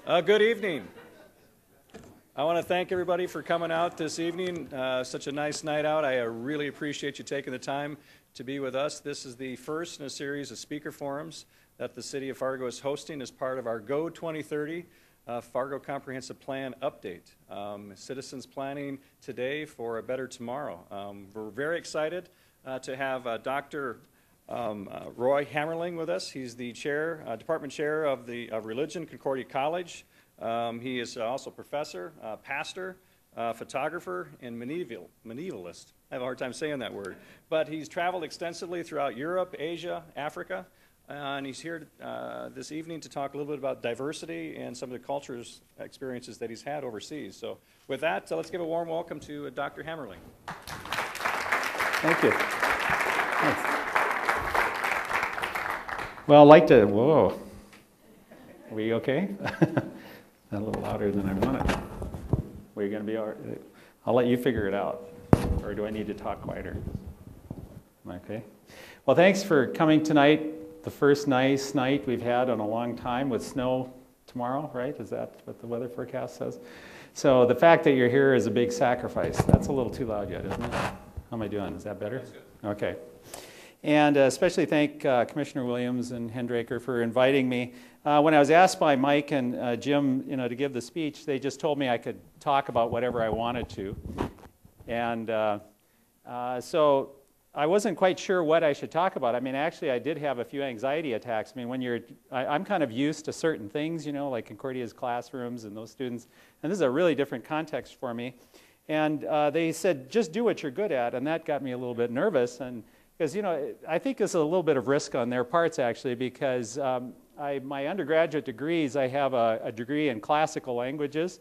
Good evening. I want to thank everybody for coming out this evening. Such a nice night out. I really appreciate you taking the time to be with us. This is the first in a series of speaker forums that the City of Fargo is hosting as part of our Go2030 Fargo Comprehensive Plan update. Citizens planning today for a better tomorrow. We're very excited to have Dr. Roy Hammerling with us. He's the department chair of Religion, Concordia College. He is also professor, pastor, photographer, and medievalist. I have a hard time saying that word. But he's traveled extensively throughout Europe, Asia, Africa, and he's here this evening to talk a little bit about diversity and some of the cultures, experiences that he's had overseas. So with that, let's give a warm welcome to Dr. Hammerling. Thank you. Thanks. Well, I'd like to, whoa. Are we okay? A little louder than I wanted. We're going to be all right. I'll let you figure it out. Or do I need to talk quieter? Okay. Well, thanks for coming tonight. The first nice night we've had in a long time with snow tomorrow, right? Is that what the weather forecast says? So the fact that you're here is a big sacrifice. That's a little too loud yet, isn't it? How am I doing? Is that better? That's good. Okay. And especially thank Commissioner Williams and Hendraker for inviting me. When I was asked by Mike and Jim, to give the speech, they just told me I could talk about whatever I wanted to. And so I wasn't quite sure what I should talk about. I mean, actually, I did have a few anxiety attacks. I mean, when I'm kind of used to certain things, like Concordia's classrooms and those students. And this is a really different context for me. And they said, just do what you're good at. And that got me a little bit nervous. And because, I think this is a little bit of risk on their parts, actually, because my undergraduate degrees, I have a degree in classical languages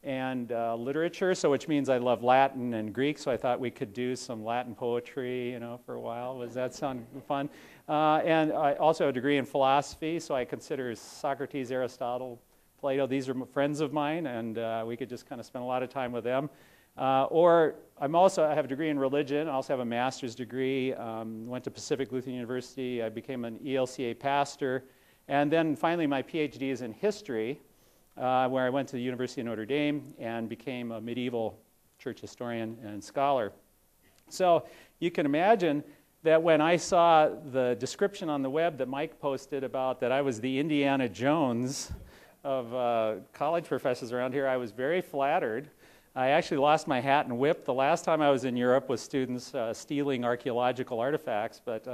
and literature, so which means I love Latin and Greek, so I thought we could do some Latin poetry, for a while. Does that sound fun? And I also have a degree in philosophy, so I consider Socrates, Aristotle, Plato, these are friends of mine, and we could just kind of spend a lot of time with them. Or I have a degree in religion. I also have a master's degree. Went to Pacific Lutheran University. I became an ELCA pastor. And then finally my PhD is in history, where I went to the University of Notre Dame and became a medieval church historian and scholar. So you can imagine that when I saw the description on the web that Mike posted about that I was the Indiana Jones of college professors around here, I was very flattered. I actually lost my hat and whip the last time I was in Europe with students stealing archaeological artifacts, but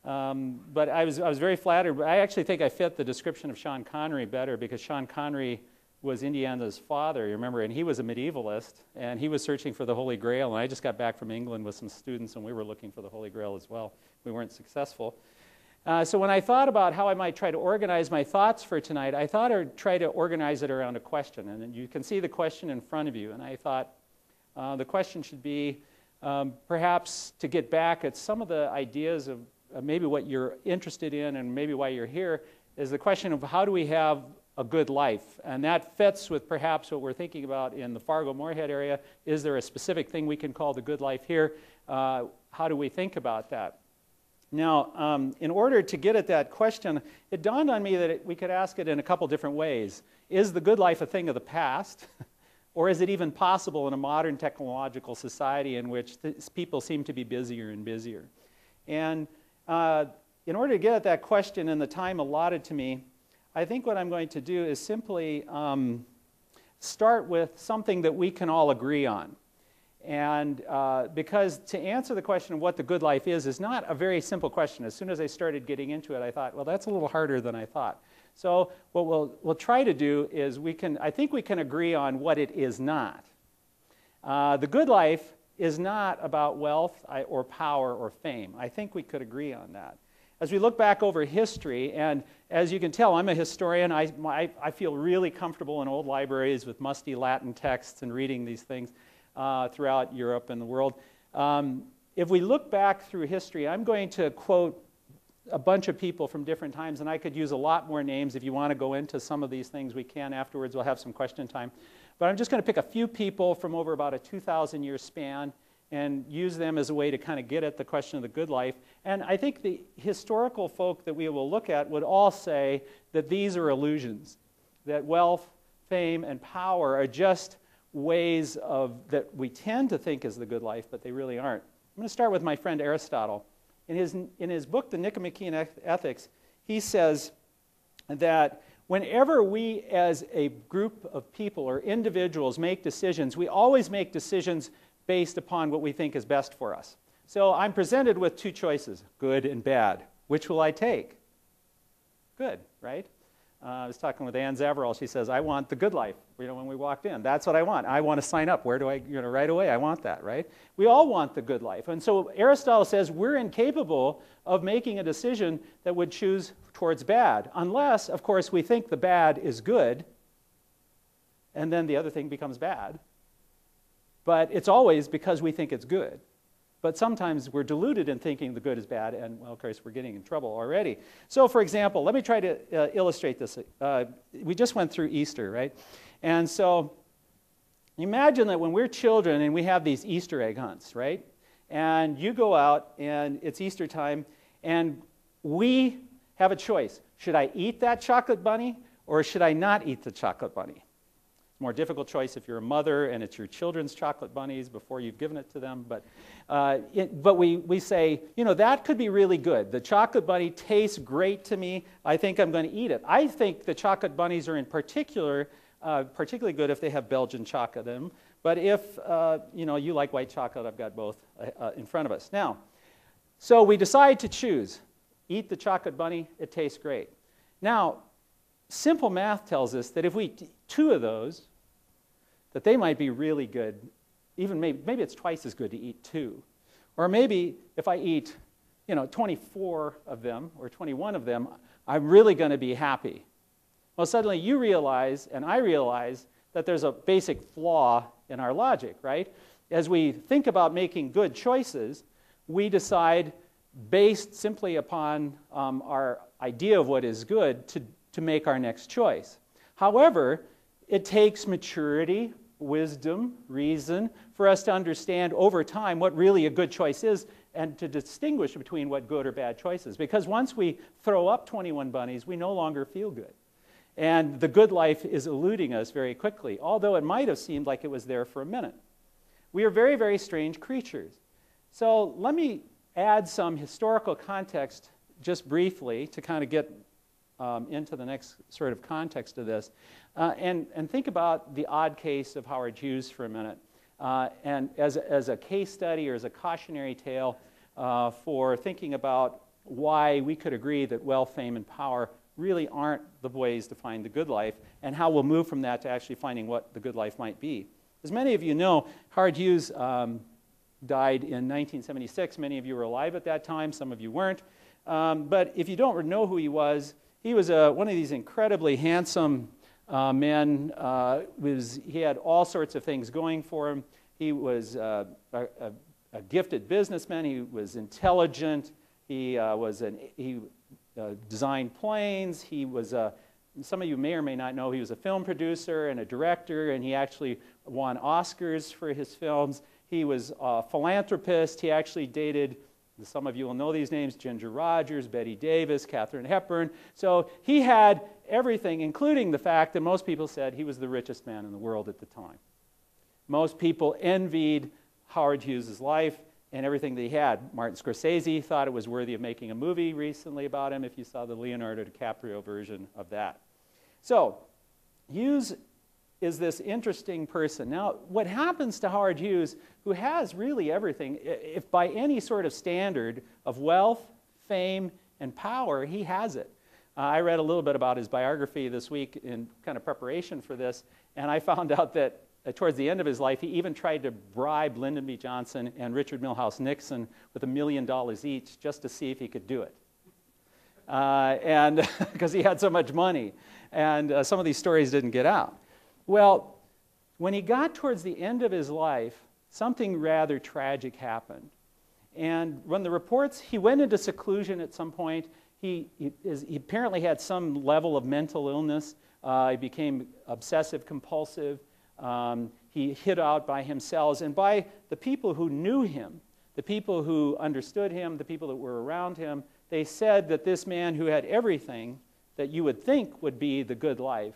I was very flattered. I actually think I fit the description of Sean Connery better because Sean Connery was Indiana's father, you remember, and he was a medievalist, and he was searching for the Holy Grail, and I just got back from England with some students, and we were looking for the Holy Grail as well. We weren't successful. So when I thought about how I might try to organize my thoughts for tonight, I thought I'd try to organize it around a question. And you can see the question in front of you. And I thought the question should be perhaps to get back at some of the ideas of maybe what you're interested in and maybe why you're here is the question of how do we have a good life? And that fits with perhaps what we're thinking about in the Fargo-Moorhead area. Is there a specific thing we can call the good life here? How do we think about that? Now, in order to get at that question, it dawned on me that we could ask it in a couple different ways. Is the good life a thing of the past? Or is it even possible in a modern technological society in which people seem to be busier and busier? And in order to get at that question in the time allotted to me, I think what I'm going to do is simply start with something that we can all agree on. And because to answer the question of what the good life is not a very simple question. As soon as I started getting into it, I thought, well, that's a little harder than I thought. So what we'll try to do is I think we can agree on what it is not. The good life is not about wealth or power or fame. I think we could agree on that. As we look back over history, and as you can tell, I'm a historian. I feel really comfortable in old libraries with musty Latin texts and reading these things throughout Europe and the world. If we look back through history, I'm going to quote a bunch of people from different times, and I could use a lot more names. If you want to go into some of these things, we can afterwards. We'll have some question time. But I'm just going to pick a few people from over about a 2,000-year span and use them as a way to kind of get at the question of the good life. And I think the historical folk that we will look at would all say that these are illusions. that wealth, fame, and power are just ways that we tend to think is the good life, but they really aren't. I'm going to start with my friend Aristotle. In his book, The Nicomachean Ethics, he says that whenever we as a group of people or individuals make decisions, we always make decisions based upon what we think is best for us. So I'm presented with two choices, good and bad. Which will I take? Good, right? I was talking with Ann Zavarol. She says, I want the good life, when we walked in. That's what I want. I want to sign up. Where do I, right away, I want that, right? We all want the good life. And so Aristotle says we're incapable of making a decision that would choose towards bad, unless, of course, we think the bad is good, and then the other thing becomes bad. But it's always because we think it's good. But sometimes we're deluded in thinking the good is bad, and, well, of course, we're getting in trouble already. So, for example, let me try to illustrate this. We just went through Easter, right? And so imagine that when we're children and we have these Easter egg hunts, right? And you go out, and it's Easter time, and we have a choice. Should I eat that chocolate bunny, or should I not eat the chocolate bunny? More difficult choice if you're a mother and it's your children's chocolate bunnies before you've given it to them. But we say, that could be really good. The chocolate bunny tastes great to me. I think I'm going to eat it. I think the chocolate bunnies are in particularly good if they have Belgian chocolate in them. But if you like white chocolate, I've got both in front of us. Now, so we decide to choose. Eat the chocolate bunny. It tastes great. Now, simple math tells us that if we eat two of those, that they might be really good. Even maybe it's twice as good to eat two. Or maybe if I eat 24 of them or 21 of them, I'm really going to be happy. Well, suddenly you realize, and I realize, that there's a basic flaw in our logic, right? As we think about making good choices, we decide based simply upon our idea of what is good to make our next choice. However, it takes maturity, wisdom, reason for us to understand over time what really a good choice is and to distinguish between what good or bad choices. Because once we throw up 21 bunnies, we no longer feel good. And the good life is eluding us very quickly, although it might have seemed like it was there for a minute. We are very, very strange creatures. So let me add some historical context just briefly to kind of get into the next sort of context of this. And think about the odd case of Howard Hughes for a minute. And as a case study or as a cautionary tale for thinking about why we could agree that wealth, fame, and power really aren't the ways to find the good life, and how we'll move from that to actually finding what the good life might be. As many of you know, Howard Hughes died in 1976. Many of you were alive at that time. Some of you weren't. But if you don't know who he was one of these incredibly handsome men. He had all sorts of things going for him. He was a gifted businessman. He was intelligent. He designed planes. He was some of you may or may not know he was a film producer and a director, and he actually won Oscars for his films. He was a philanthropist. He actually dated, some of you will know these names, Ginger Rogers, Betty Davis, Katharine Hepburn. So he had everything, including the fact that most people said he was the richest man in the world at the time. Most people envied Howard Hughes' life and everything that he had. Martin Scorsese thought it was worthy of making a movie recently about him, if you saw the Leonardo DiCaprio version of that. So Hughes is this interesting person. Now, what happens to Howard Hughes, who has really everything, if by any sort of standard of wealth, fame, and power, he has it. I read a little bit about his biography this week in kind of preparation for this, and I found out that towards the end of his life, he even tried to bribe Lyndon B. Johnson and Richard Milhous Nixon with $1 million each just to see if he could do it. And because he had so much money. And some of these stories didn't get out. Well, when he got towards the end of his life, something rather tragic happened. And when the reports, he went into seclusion at some point. He apparently had some level of mental illness. He became obsessive compulsive. He hid out by himself. And by the people who knew him, the people who understood him, the people that were around him, they said that this man who had everything that you would think would be the good life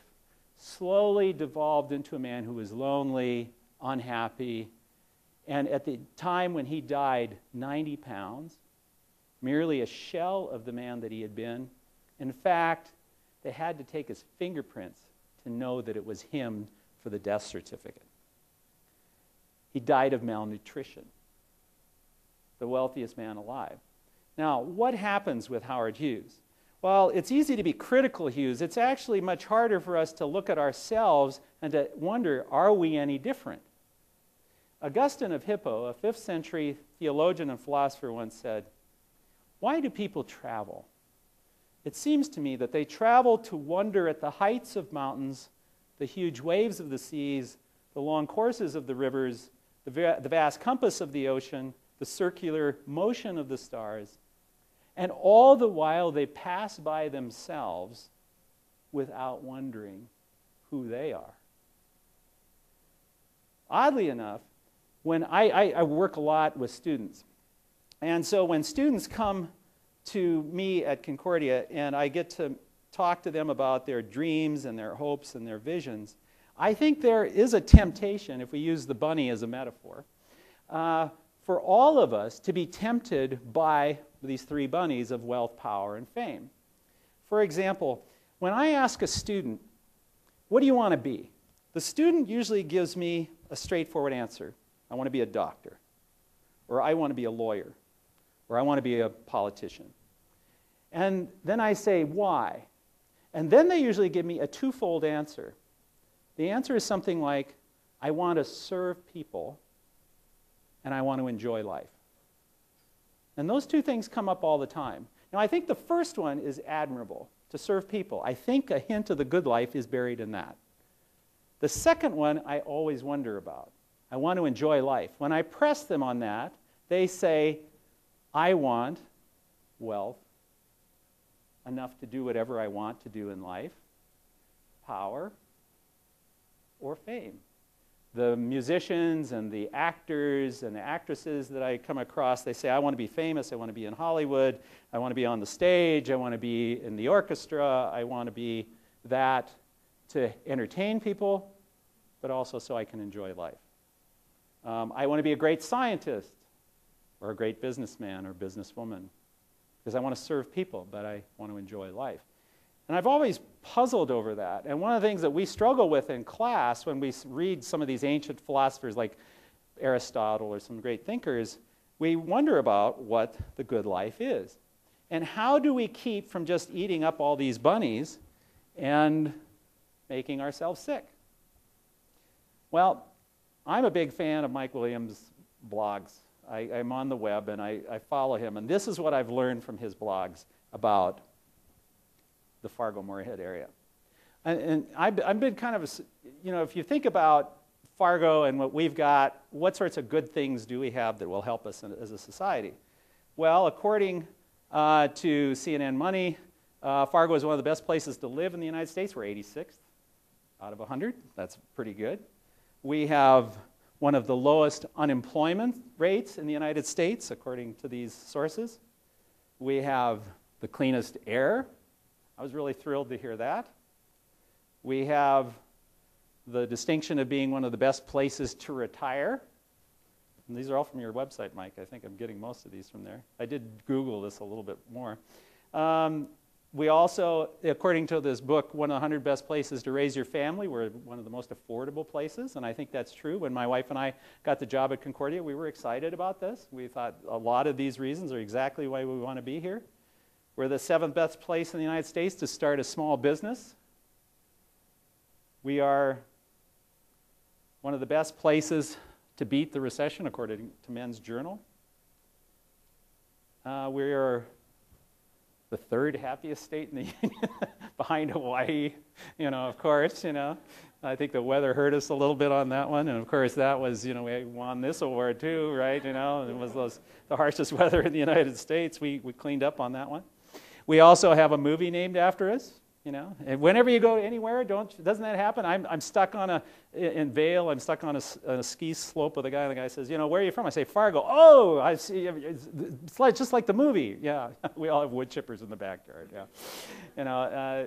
slowly devolved into a man who was lonely, unhappy, and at the time when he died, 90 pounds, merely a shell of the man that he had been. In fact, they had to take his fingerprints to know that it was him for the death certificate. He died of malnutrition, the wealthiest man alive. Now, what happens with Howard Hughes? Well, it's easy to be critical of Hughes. It's actually much harder for us to look at ourselves and to wonder, are we any different? Augustine of Hippo, a 5th century theologian and philosopher, once said, "Why do people travel? It seems to me that they travel to wonder at the heights of mountains, the huge waves of the seas, the long courses of the rivers, the vast compass of the ocean, the circular motion of the stars, and all the while they pass by themselves without wondering who they are." Oddly enough, when I work a lot with students, and so when students come to me at Concordia and I get to talk to them about their dreams and their hopes and their visions, I think there is a temptation, if we use the bunny as a metaphor, for all of us to be tempted by these 3 bunnies of wealth, power, and fame. For example, when I ask a student, what do you want to be? The student usually gives me a straightforward answer. I want to be a doctor, or I want to be a lawyer, or I want to be a politician. And then I say, why? And then they usually give me a twofold answer. The answer is something like, I want to serve people, and I want to enjoy life. And those 2 things come up all the time. Now, I think the first one is admirable, to serve people. I think a hint of the good life is buried in that. The second one I always wonder about. I want to enjoy life. When I press them on that, they say, I want wealth, enough to do whatever I want to do in life, power, or fame. The musicians and the actors and the actresses that I come across, they say, I want to be famous, I want to be in Hollywood, I want to be on the stage, I want to be in the orchestra, I want to be that to entertain people, but also so I can enjoy life. I want to be a great scientist, or a great businessman or businesswoman, because I want to serve people, but I want to enjoy life. And I've always puzzled over that. And one of the things that we struggle with in class when we read some of these ancient philosophers like Aristotle or some great thinkers, we wonder about what the good life is. And how do we keep from just eating up all these bunnies and making ourselves sick? Well, I'm a big fan of Mike Williams' blogs. I'm on the web and I follow him. And this is what I've learned from his blogs about the Fargo Moorhead area. And I've been kind of, if you think about Fargo and what we've got, what sorts of good things do we have that will help us as a society? Well, according to CNN Money, Fargo is one of the best places to live in the United States. We're 86th out of 100. That's pretty good. We have one of the lowest unemployment rates in the United States, according to these sources. We have the cleanest air. I was really thrilled to hear that. We have the distinction of being one of the best places to retire. And these are all from your website, Mike. I think I'm getting most of these from there. I did Google this a little bit more. We also, according to this book, one of the 100 best places to raise your family, we're one of the most affordable places, and I think that's true. When my wife and I got the job at Concordia, we were excited about this. We thought a lot of these reasons are exactly why we want to be here. We're the 7th best place in the United States to start a small business. We are one of the best places to beat the recession, according to Men's Journal. We are the 3rd happiest state in the union, behind Hawaii, of course, I think the weather hurt us a little bit on that one, and of course that was, we won this award too, right, it was the harshest weather in the United States. We cleaned up on that one. We also have a movie named after us, and whenever you go anywhere, doesn't that happen? I'm stuck in Vail, I'm stuck on a ski slope with a guy, and the guy says, where are you from? I say, Fargo. Oh, I see, it's just like the movie. Yeah, we all have wood chippers in the backyard, yeah.